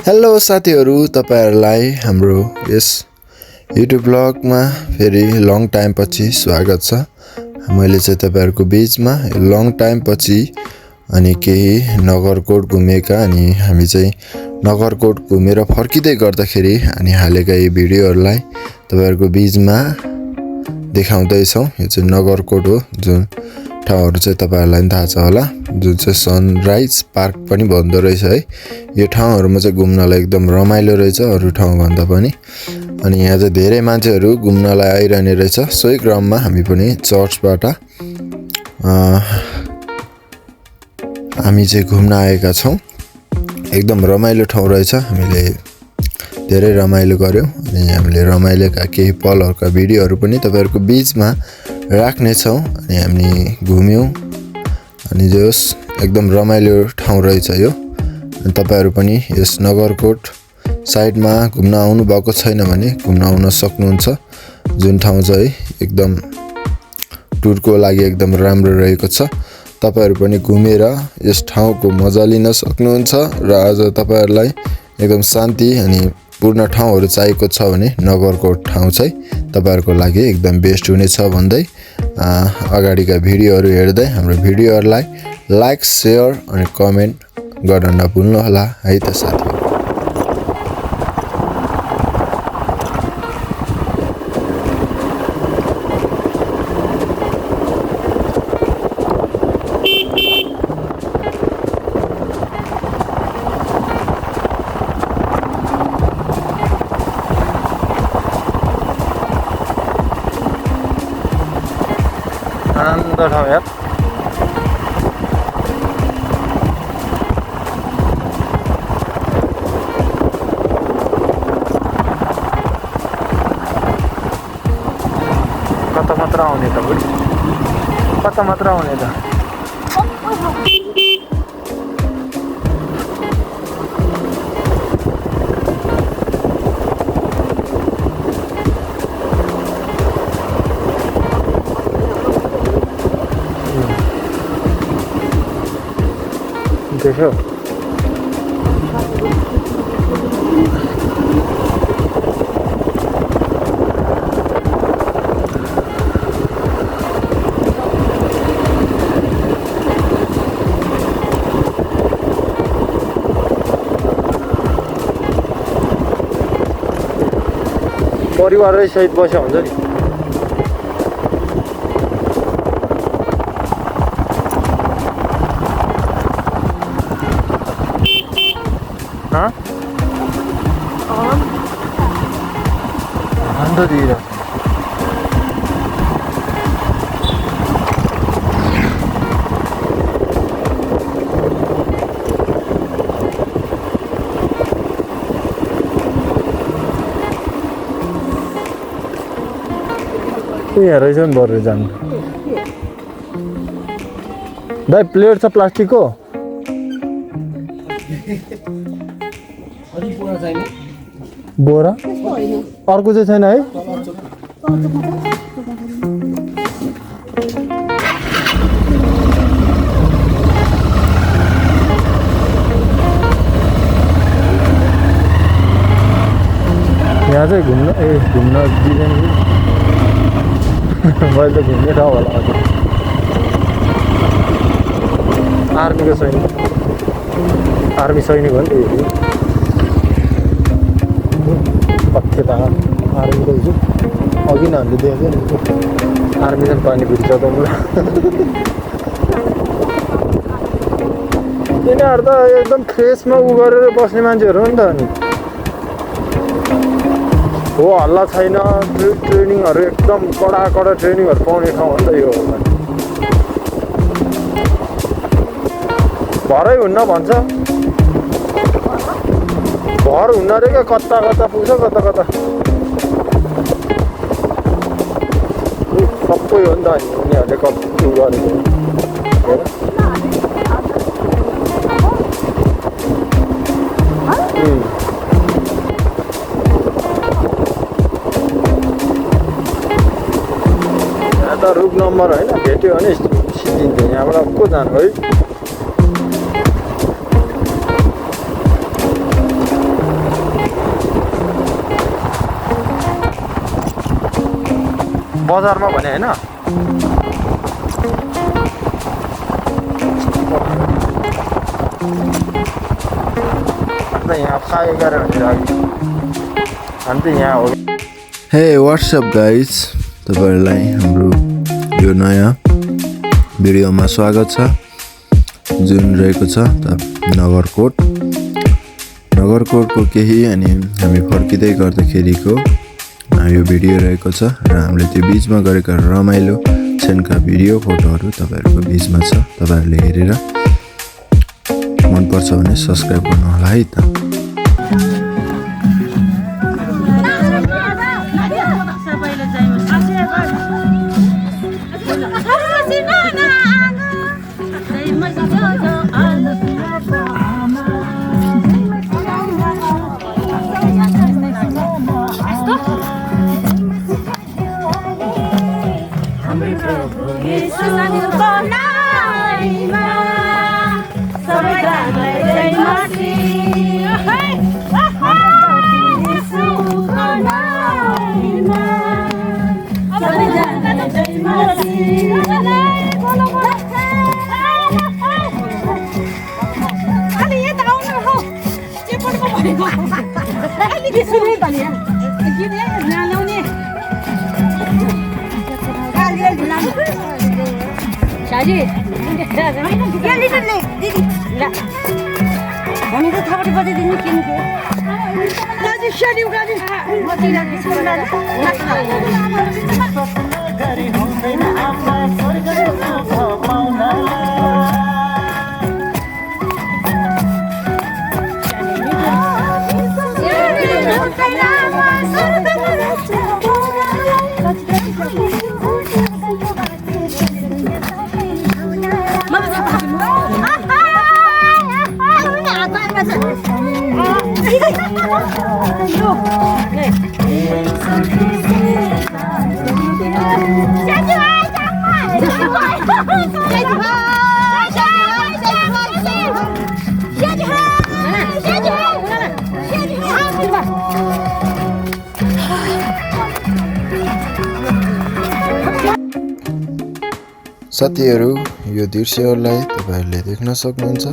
Hello साथीहरू, तपाईहरुलाई हाम्रो यस युट्युब ब्लगमा फेरि लङ टाइम पछि स्वागत छ। मैले चाहिँ तपाईहरुको बीचमा लङ टाइम पछि अनि केही नगरकोट घुमेका अनि हामी चाहिँ नगरकोट घुमेर फर्किदै गर्दाखेरि अनि हालेका यी भिडियोहरुलाई तपाईहरुको बीचमा देखाउँदै छौं। यो चाहिँ नगरकोट हो, जुन ठाउँहरु चाहिँ तपाईहरुलाई थाहा छ होला, जुन चाहिँ सनराइज पार्क पनि भन्दो रहेछ है। यो ठाउँहरुमा चाहिँ घुम्नलाई एकदम रमाइलो रहेछ अरु ठाउँ भन्दा पनि। अनि यहाँ चाहिँ धेरै मान्छेहरु घुम्नलाई आइरहने रहेछ। सोही क्रममा हामी पनि चर्चबाट हामी चाहिँ घुम्न आएका छौं। एकदम रमाइलो ठाउँ रहेछ। हामीले धेरै रमाइलो गर्यौं अनि हामीले रमाइलोका केही पलहरुका भिडियोहरु पनि तपाईहरुको बीचमा राख्ने छौं। अनि हामी घुम्यौं अनि जस एकदम रमाइलो ठाउँ रहेछ यो। अनि तपाईहरु पनि यस नगरकोट साइडमा घुम्न आउनु भएको छैन भने घुम्न आउन सक्नुहुन्छ। जुन ठाउँ चाहिँ एकदम टुरको लागि एकदम राम्रो रहेको छ। तपाईहरु पनि घुमेर यस ठाउँको मजा लिन सक्नुहुन्छ र आज तपाईहरुलाई एकदम शान्ति अनि पूर्ण ठाउँहरु चाहिएको छ भने नगरकोट ठाउँ चाहिँ तपाईहरुको लागि एकदम बेस्ट हुनेछ भन्दै अगाडिका भिडियोहरु हेर्दै हाम्रो भिडियोहरुलाई लाइक, शेयर अनि कमेन्ट गर्न नभुल्नु होला है त साथी। आनंद ठाउँ यार। कता मात्र आउने त बुढी, कता मात्र आउने त। देखो परिवारै सहित बस्यो हुन्छ नि। आनंद दिएर यहाँ रहेछ नि बरु जानु। दाइ प्लेट छ प्लास्टिकको? बोरा अर्को चाहिँ छैन है? यहाँ चाहिँ घुम्न दिँदैन कि मैले त घुम्ने ठाउँ होला। आर्मीको सैनिक, आर्मी सैनिक हो नि त। पत्थे त आर्मीको हिजो अघि नै हामीले देखेको नि, आर्मी चाहिँ पानी भित्र त यिनीहरू त एकदम फ्रेसमा उ गरेर बस्ने मान्छेहरू हो नि त। अनि हो हल्ला छैन, ट्रेनिङहरू एकदम कडा ट्रेनिङहरू पाउने ठाउँ हो नि त यो। भरै हुन्न भन्छ, भर हुन्न रे क्या, कता कता पुग्छ कता कता सबै हो नि त। अनि उनीहरूले कति गरेको यहाँ त रुट नम्बर होइन, भेट्यो भने सिद्धिन्थ्यो। यहाँबाट को जानु है? बजारमा भने हैन यहाँ 11:30 बजे हामी त यहाँ हो हे व्हाट्सअप गाइज तपाईहरुलाई हाम्रो यो नयाँ भिडियोमा स्वागत छ जुन रहेको छ नगरकोटको केही अनि हामी फर्किँदै गर्दाखेरिको यो भिडियो रहेको छ र हामीले त्यो बीचमा गरेका रमाइलो क्षणका भिडियो फोटोहरू तपाईहरुको बीचमा छ तपाईहरुले हेरेर मन पर्छ भने सब्स्क्राइब गर्नु होला है त साथीहरु यो दृश्यहरुलाई तपाईहरुले देख्न सक्नुहुन्छ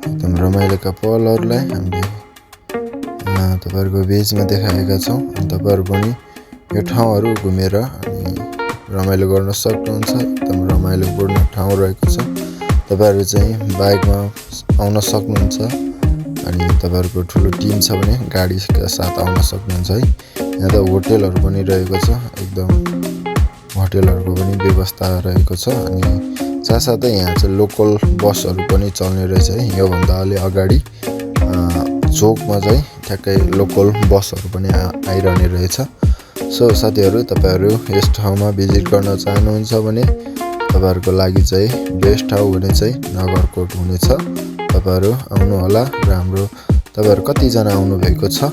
एकदम रमाइलोका पलहरुलाई हामीले तपाईहरुको बीचमा देखाएका छौं अनि तपाईहरु पनि यो ठाउँहरु घुमेर अनि रमाइलो गर्न सक्नुहुन्छ एकदम रमाइलोपूर्ण ठाउँ रहेको छ तपाईहरु चाहिँ बाइकमा आउन सक्नुहुन्छ अनि तपाईहरुको ठुलो टिम छ भने गाडीका साथ आउन सक्नुहुन्छ है यहाँ त होटलहरु पनि रहेको छ एकदम होटलहरुको पनि व्यवस्था रहेको छ अनि साथसाथै यहाँ चाहिँ लोकल बसहरु पनि चल्ने रहेछ है यो भन्दा अलि अगाडि चोकमा चाहिँ ठ्याक्कै लोकल बसहरु पनि आइरहने रहेछ सो साथीहरु तपाईहरु यस ठाउँमा भिजिट गर्न चाहनुहुन्छ भने तपाईहरुको लागि चाहिँ बेस्ट ठाउँ हुने चाहिँ नगरकोट हुनेछ तपाईहरु आउनु होला र हाम्रो तपाईहरु कति जना आउनु भएको छ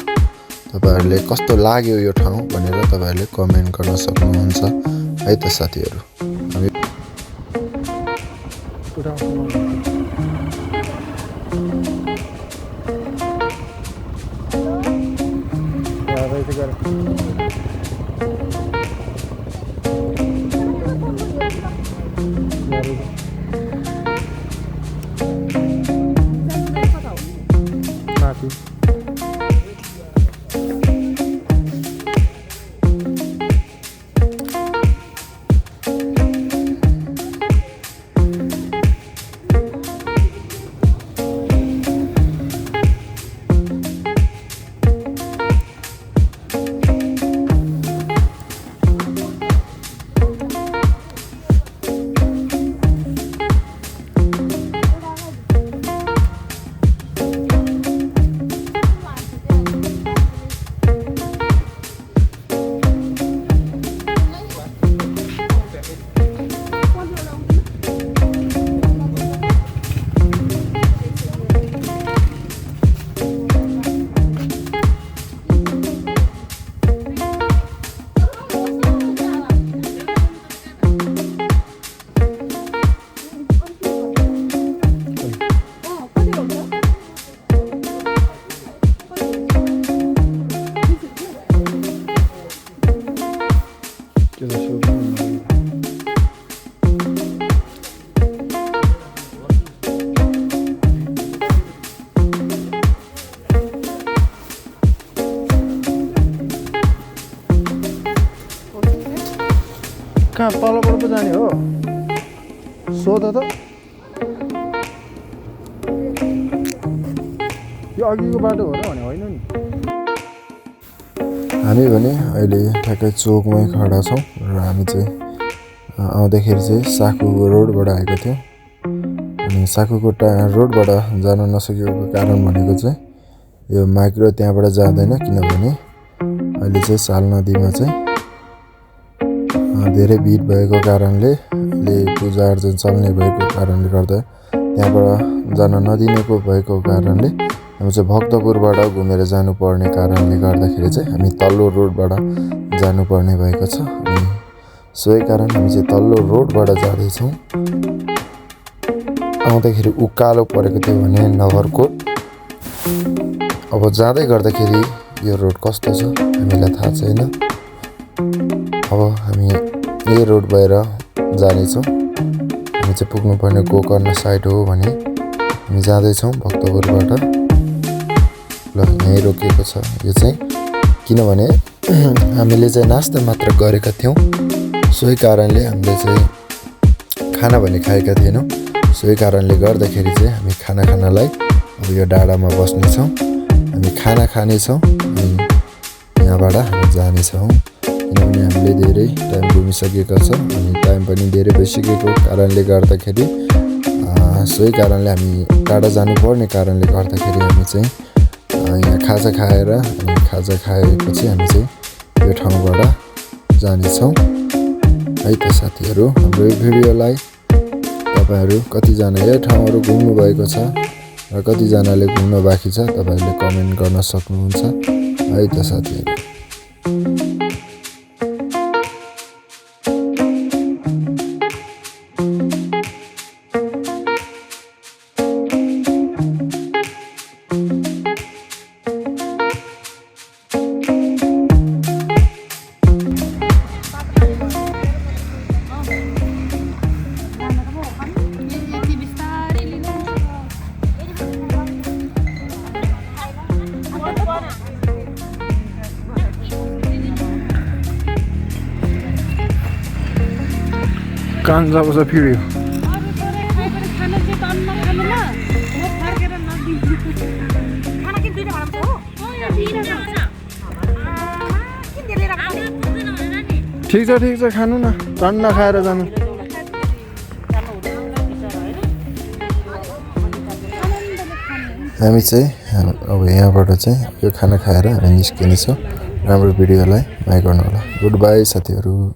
तपाईहरुले कस्तो लाग्यो यो ठाउँ भनेर तपाईहरुले कमेन्ट गर्न सक्नुहुन्छ है त साथीहरु हामी कहाँ तलबाट पो जाने हो सोध त यो अघिको बाटो हो र भने होइन नि हामी भने अहिले ठ्याक्कै चोकमै खडा छौँ र हामी चाहिँ आउँदाखेरि चाहिँ साकुको रोडबाट आएको थियौँ अनि साकुको रोडबाट जान नसकेको कारण भनेको चाहिँ यो माइक्रो त्यहाँबाट जाँदैन किनभने अहिले चाहिँ साल नदीमा चाहिँ धेरै भिड भएको कारणले अहिले पूजा आर्जन चल्ने भएको कारणले गर्दा त्यहाँबाट जान नदिनेको भएको कारणले हामी चाहिँ भक्तपुरबाट घुमेर जानुपर्ने कारणले गर्दाखेरि चाहिँ हामी तल्लो रोडबाट जानुपर्ने भएको छ अनि सोही कारण हामी चाहिँ तल्लो रोडबाट जाँदैछौँ आउँदाखेरि उकालो परेको थियो भने नगरकोट अब जाँदै गर्दाखेरि यो रोड कस्तो छ हामीलाई थाहा छैन अब हामी यही रोड भएर जानेछौँ हामी चाहिँ पुग्नुपर्ने गोकर्ण साइड हो भने हामी जाँदैछौँ भक्तपुरबाट ल यहीँ रोकिएको छ यो चाहिँ किनभने हामीले चाहिँ नास्ता मात्र गरेका थियौँ सोही कारणले हामीले चाहिँ खाना भने खाएका थिएनौँ सोही कारणले गर्दाखेरि चाहिँ हामी खाना खानलाई अब यो डाँडामा बस्नेछौँ हामी खाना खानेछौँ अनि यहाँबाट हामी जानेछौँ किनभने हामीले धेरै टाइम घुमिसकेका छौँ अनि टाइम पनि धेरै भइसकेको कारणले गर्दाखेरि सोही कारणले हामी टाढा जानुपर्ने कारणले गर्दाखेरि हामी चाहिँ यहाँ खाजा खाएर अनि खाजा खाएपछि हामी चाहिँ यो ठाउँबाट जानेछौँ है त साथीहरू हाम्रो यो भिडियोलाई तपाईँहरू कतिजना यो ठाउँहरू घुम्नु भएको छ र कतिजनाले घुम्न बाँकी छ तपाईँहरूले कमेन्ट गर्न सक्नुहुन्छ है त साथीहरू कान जब छ फिर्यो ठिक छ खानु न टन्न खाएर जानु हामी चाहिँ अब यहाँबाट चाहिँ यो खाना खाएर हामी निस्किनेछौँ राम्रो भिडियोलाई माया गर्नु होला गुड बाई साथीहरू।